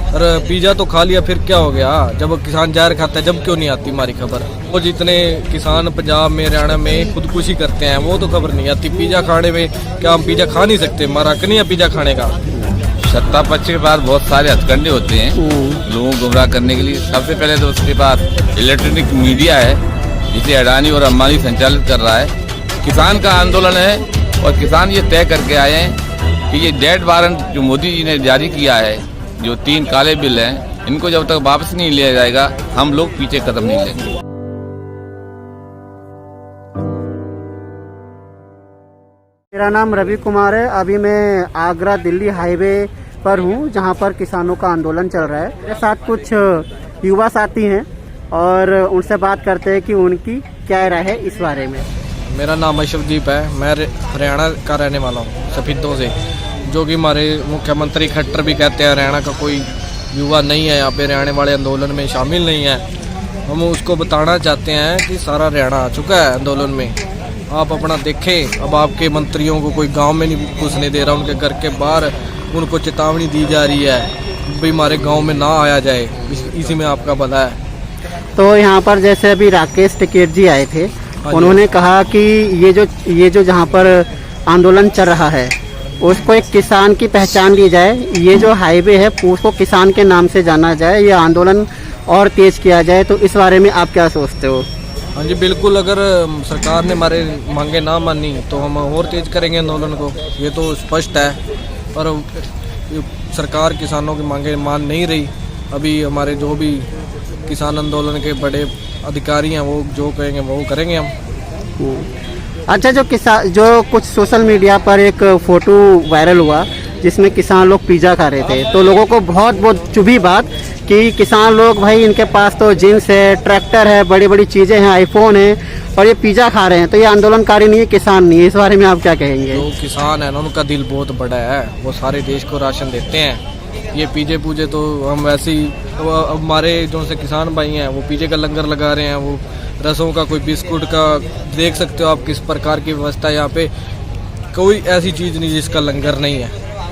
और पिज़्ज़ा तो खा लिया, फिर क्या हो गया? जब किसान जहर खाता है, जब क्यों नहीं आती हमारी खबर? वो जितने किसान पंजाब में, हरियाणा में खुदकुशी करते हैं, वो तो खबर नहीं आती। पिज़्ज़ा खाने में क्या हम पिज़्ज़ा खा नहीं सकते? हमारा हक नहीं है पिज़्ज़ा खाने का। सत्ता पक्ष के पास बहुत सारे हथकंडे होते हैं लोगों को गुमराह करने के लिए। सबसे पहले तो उसके पास इलेक्ट्रॉनिक मीडिया है, जिसे अडानी और अंबानी संचालित कर रहा है। किसान का आंदोलन है और किसान ये तय करके आए हैं कि ये डेड वारंट जो मोदी जी ने जारी किया है, जो 3 काले बिल हैं, इनको जब तक वापस नहीं लिया जाएगा हम लोग पीछे कदम नहीं लेंगे। मेरा नाम रवि कुमार है। अभी मैं आगरा दिल्ली हाईवे पर हूँ, जहाँ पर किसानों का आंदोलन चल रहा है। मेरे साथ कुछ युवा साथी हैं और उनसे बात करते हैं कि उनकी क्या राय है इस बारे में। मेरा नाम अशवदीप है, मैं हरियाणा का रहने वाला हूँ, सफीदों से, जो कि हमारे मुख्यमंत्री खट्टर भी कहते हैं हरियाणा का कोई युवा नहीं है यहाँ पे, हरियाणा वाले आंदोलन में शामिल नहीं है। हम उसको बताना चाहते हैं कि सारा हरियाणा आ चुका है आंदोलन में। आप अपना देखें, अब आपके मंत्रियों को कोई गांव में नहीं घुसने दे रहा, उनके घर के बाहर उनको चेतावनी दी जा रही है भाई हमारे गांव में ना आया जाए, इसी में आपका भला है। तो यहाँ पर जैसे अभी राकेश टिकैत जी आए थे, उन्होंने कहा कि ये जो जहाँ पर आंदोलन चल रहा है उसको एक किसान की पहचान दी जाए, ये जो हाईवे है उसको किसान के नाम से जाना जाए, ये आंदोलन और तेज किया जाए। तो इस बारे में आप क्या सोचते हो? हाँ जी बिल्कुल, अगर सरकार ने हमारे मांगे ना मानी तो हम और तेज करेंगे आंदोलन को, ये तो स्पष्ट है। और सरकार किसानों की मांगे मान नहीं रही। अभी हमारे जो भी किसान आंदोलन के बड़े अधिकारी हैं वो जो कहेंगे वो करेंगे हम। अच्छा, जो कुछ सोशल मीडिया पर एक फ़ोटो वायरल हुआ जिसमें किसान लोग पिज़्ज़ा खा रहे थे, तो लोगों को बहुत चुभी बात कि किसान लोग, भाई इनके पास तो जींस है, ट्रैक्टर है, बड़ी बड़ी चीज़ें हैं, आईफोन है, और ये पिज़्ज़ा खा रहे हैं, तो ये आंदोलनकारी नहीं है, किसान नहीं है। इस बारे में आप क्या कहेंगे? जो किसान है ना, उनका दिल बहुत बड़ा है, वो सारे देश को राशन देते हैं। ये पिज़्ज़े पूजे तो हम वैसे ही, हमारे जो से किसान भाई हैं वो पिज़्ज़े का लंगर लगा रहे हैं, वो रसों का, कोई बिस्कुट का, देख सकते हो आप किस प्रकार की व्यवस्था है यहाँ पे। कोई ऐसी चीज़ नहीं जिसका लंगर नहीं है।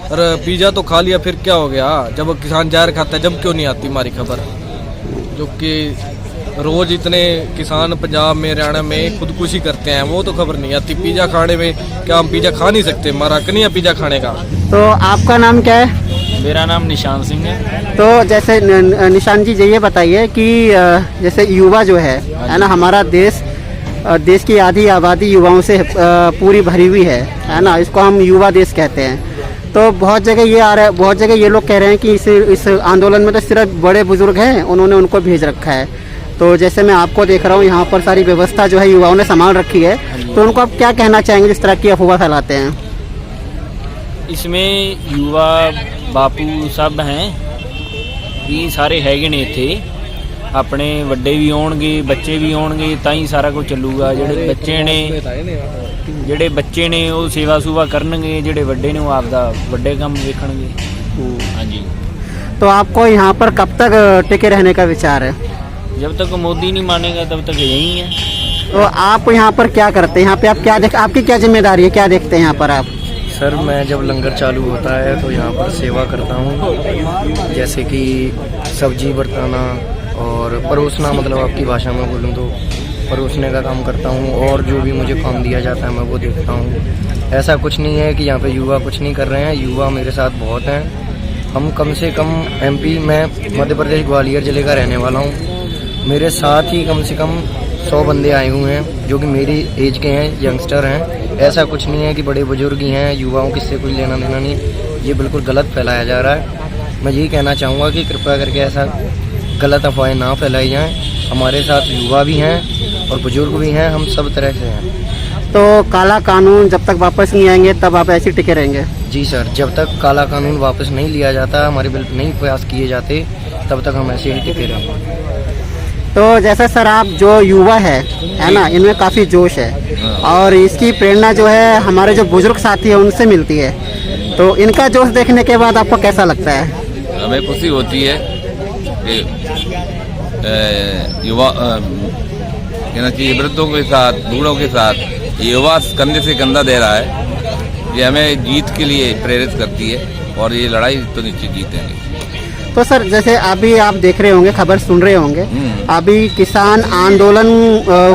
और पिज़्ज़ा तो खा लिया, फिर क्या हो गया? जब किसान जहर खाता है, जब क्यों नहीं आती हमारी खबर? जो कि रोज़ इतने किसान पंजाब में, हरियाणा में खुदकुशी करते हैं, वो तो खबर नहीं आती। पिज़्ज़ा खाने में क्या हम पिज़्ज़ा खा नहीं सकते? हमारा हक नहीं है पिज़्ज़ा खाने का। तो आपका नाम क्या है? मेरा नाम निशान सिंह है। तो जैसे निशान जी ये बताइए कि जैसे युवा जो है ना, हमारा देश की आधी आबादी युवाओं से पूरी भरी हुई है ना, इसको हम युवा देश कहते हैं। तो बहुत जगह ये आ रहा है, बहुत जगह ये लोग कह रहे हैं कि इस आंदोलन में तो सिर्फ बड़े बुजुर्ग हैं, उन्होंने उनको भेज रखा है। तो जैसे मैं आपको देख रहा हूँ, यहाँ पर सारी व्यवस्था जो है युवाओं ने संभाल रखी है, तो उनको आप क्या कहना चाहेंगे जिस तरह की अफवाह फैलाते हैं? इसमें युवा बापू सब हैं, ये सारे हैगे ने इत्थे, अपने ਵੱਡੇ भी आउणगे, बच्चे भी आउणगे, ਤਾਂ ਹੀ ਸਾਰਾ ਕੁਝ ਚੱਲੂਗਾ। ਜਿਹੜੇ ਬੱਚੇ ਨੇ ਉਹ सेवा सूवा करनगे, ਜਿਹੜੇ ਵੱਡੇ ने वो आपदा ਵੱਡੇ ਕੰਮ ਵੇਖਣਗੇ। हाँ जी। तो आपको यहाँ पर कब तक टिके रहने का विचार है? जब तक मोदी नहीं मानेगा तब तक यही है। तो आप यहाँ पर क्या करते हैं? यहाँ पे आप आपकी क्या जिम्मेदारी है, क्या देखते हैं यहाँ पर आप? सर, मैं जब लंगर चालू होता है तो यहाँ पर सेवा करता हूँ, जैसे कि सब्जी बरताना और परोसना, मतलब आपकी भाषा में बोलूँ तो परोसने का काम करता हूँ। और जो भी मुझे काम दिया जाता है मैं वो देखता हूँ। ऐसा कुछ नहीं है कि यहाँ पे युवा कुछ नहीं कर रहे हैं, युवा मेरे साथ बहुत हैं। हम कम से कम MP, मैं मध्य प्रदेश ग्वालियर ज़िले का रहने वाला हूँ, मेरे साथ ही कम से कम 100 बंदे आए हुए हैं जो कि मेरी एज के हैं, यंगस्टर हैं। ऐसा कुछ नहीं है कि बड़े बुजुर्ग ही हैं, युवाओं किससे कोई लेना देना नहीं, ये बिल्कुल गलत फैलाया जा रहा है। मैं यही कहना चाहूँगा कि कृपया करके ऐसा गलत अफवाहें ना फैलाई जाएँ। हमारे साथ युवा भी हैं और बुजुर्ग भी हैं, हम सब तरह से हैं। तो काला कानून जब तक वापस नहीं आएंगे तब आप ऐसे टिके रहेंगे? जी सर, जब तक काला कानून वापस नहीं लिया जाता, हमारे बिल नहीं प्रयास किए जाते, तब तक हम ऐसे ही टिके रहेंगे। तो जैसा सर, आप जो युवा है ना, इनमें काफ़ी जोश है और इसकी प्रेरणा जो है हमारे जो बुजुर्ग साथी है उनसे मिलती है। तो इनका जोश देखने के बाद आपको कैसा लगता है? हमें खुशी होती है कि युवा कहना चाहिए, वृद्धों के साथ, बूढ़ों के साथ युवा कंधे से कंधा दे रहा है। ये हमें जीत के लिए प्रेरित करती है और ये लड़ाई तो निश्चित जीतेंगे। तो सर जैसे अभी आप देख रहे होंगे, खबर सुन रहे होंगे, अभी किसान आंदोलन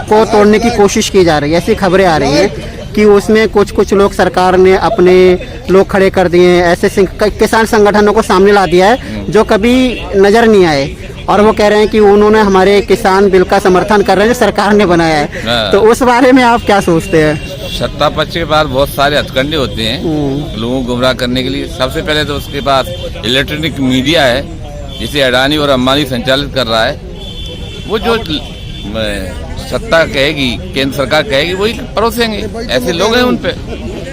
को तोड़ने की कोशिश की जा रही है, ऐसी खबरें आ रही हैं कि उसमें कुछ लोग सरकार ने अपने लोग खड़े कर दिए हैं, ऐसे किसान संगठनों को सामने ला दिया है जो कभी नजर नहीं आए, और वो कह रहे हैं कि उन्होंने हमारे किसान बिल का समर्थन कर रहे हैं जो सरकार ने बनाया है। तो उस बारे में आप क्या सोचते हैं? सत्ता पक्ष के पास बहुत सारे हथकंडे होते हैं लोगों को गुमराह करने के लिए। सबसे पहले तो उसके पास इलेक्ट्रॉनिक मीडिया है जिसे अडानी और अंबानी संचालित कर रहा है। वो जो सत्ता कहेगी, केंद्र सरकार कहेगी, वही परोसेंगे। ऐसे लोग हैं उन पे।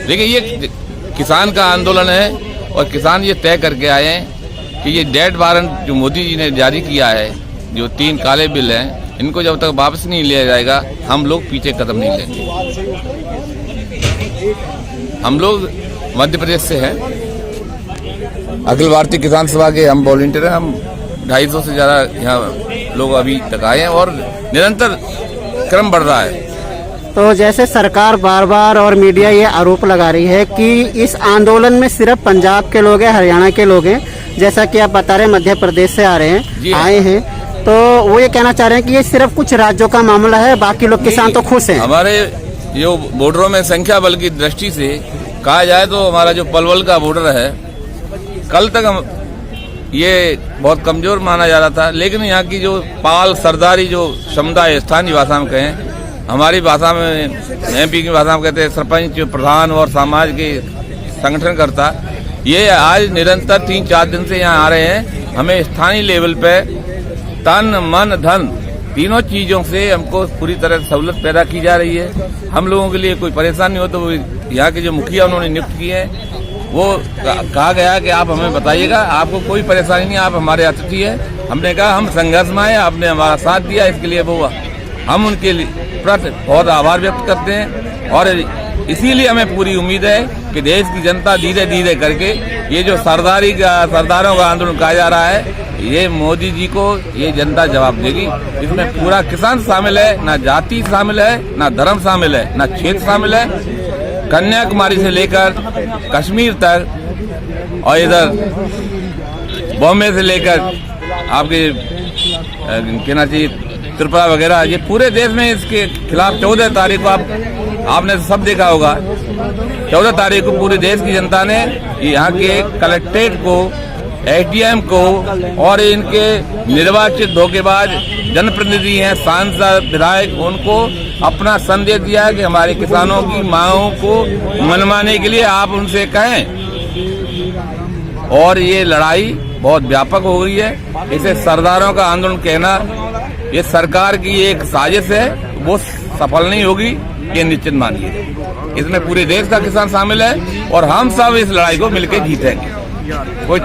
देखिए, ये किसान का आंदोलन है और किसान ये तय करके आए हैं कि ये डेट वारंट जो मोदी जी ने जारी किया है, जो 3 काले बिल हैं, इनको जब तक वापस नहीं लिया जाएगा हम लोग पीछे कदम नहीं लेंगे। हम लोग मध्य प्रदेश से हैं, अखिल भारतीय किसान सभा के हम वॉलंटियर हैं। हम 250 से ज़्यादा यहाँ लोग अभी तक आए हैं और निरंतर क्रम बढ़ रहा है। तो जैसे सरकार बार बार और मीडिया ये आरोप लगा रही है कि इस आंदोलन में सिर्फ पंजाब के लोग हैं, हरियाणा के लोग हैं, जैसा कि आप बता रहे हैं मध्य प्रदेश से आ रहे हैं, आए हैं, तो वो ये कहना चाह रहे हैं कि ये सिर्फ कुछ राज्यों का मामला है, बाकी लोग किसान तो खुश हैं। हमारे जो बॉर्डरों में संख्या बल की दृष्टि से कहा जाए तो हमारा जो पलवल का बॉर्डर है, कल तक हम ये बहुत कमजोर माना जा रहा था, लेकिन यहाँ की जो पाल सरदारी जो समुदाय स्थानीय भाषा में कहें, हमारी भाषा में MP की भाषा में कहते हैं सरपंच, प्रधान और समाज के संगठनकर्ता, ये आज निरंतर 3-4 दिन से यहाँ आ रहे हैं। हमें स्थानीय लेवल पे तन मन धन तीनों चीजों से हमको पूरी तरह सहूलत पैदा की जा रही है। हम लोगों के लिए कोई परेशानी हो तो यहाँ के जो मुखिया उन्होंने नियुक्त किए हैं, वो कहा गया कि आप हमें बताइएगा, आपको कोई परेशानी नहीं, आप हमारे अतिथि है। हमने कहा हम संघर्ष में आए, आपने हमारा साथ दिया, इसके लिए वो हम उनके प्रति बहुत आभार व्यक्त करते हैं। और इसीलिए हमें पूरी उम्मीद है कि देश की जनता धीरे धीरे करके ये जो सरदारों का आंदोलन कहा जा रहा है, ये मोदी जी को ये जनता जवाब देगी। इसमें पूरा किसान शामिल है, ना जाति शामिल है, ना धर्म शामिल है, ना क्षेत्र शामिल है। कन्याकुमारी से लेकर कश्मीर तक और इधर बॉम्बे से लेकर आपके कहना चाहिए त्रिपुरा वगैरह, ये पूरे देश में इसके खिलाफ 14 तारीख को आपने सब देखा होगा। 14 तारीख को पूरे देश की जनता ने यहाँ के कलेक्ट्रेट को, SDM को और इनके निर्वाचित धोखेबाज जनप्रतिनिधि हैं, सांसद, विधायक, उनको अपना संदेश दिया है कि हमारे किसानों की मांगों को मनवाने के लिए आप उनसे कहें। और ये लड़ाई बहुत व्यापक हो गई है। इसे सरदारों का आंदोलन कहना ये सरकार की एक साजिश है, वो सफल नहीं होगी, ये निश्चित मानिए। इसमें पूरे देश का किसान शामिल है और हम सब इस लड़ाई को मिलकर जीतेंगे। कोई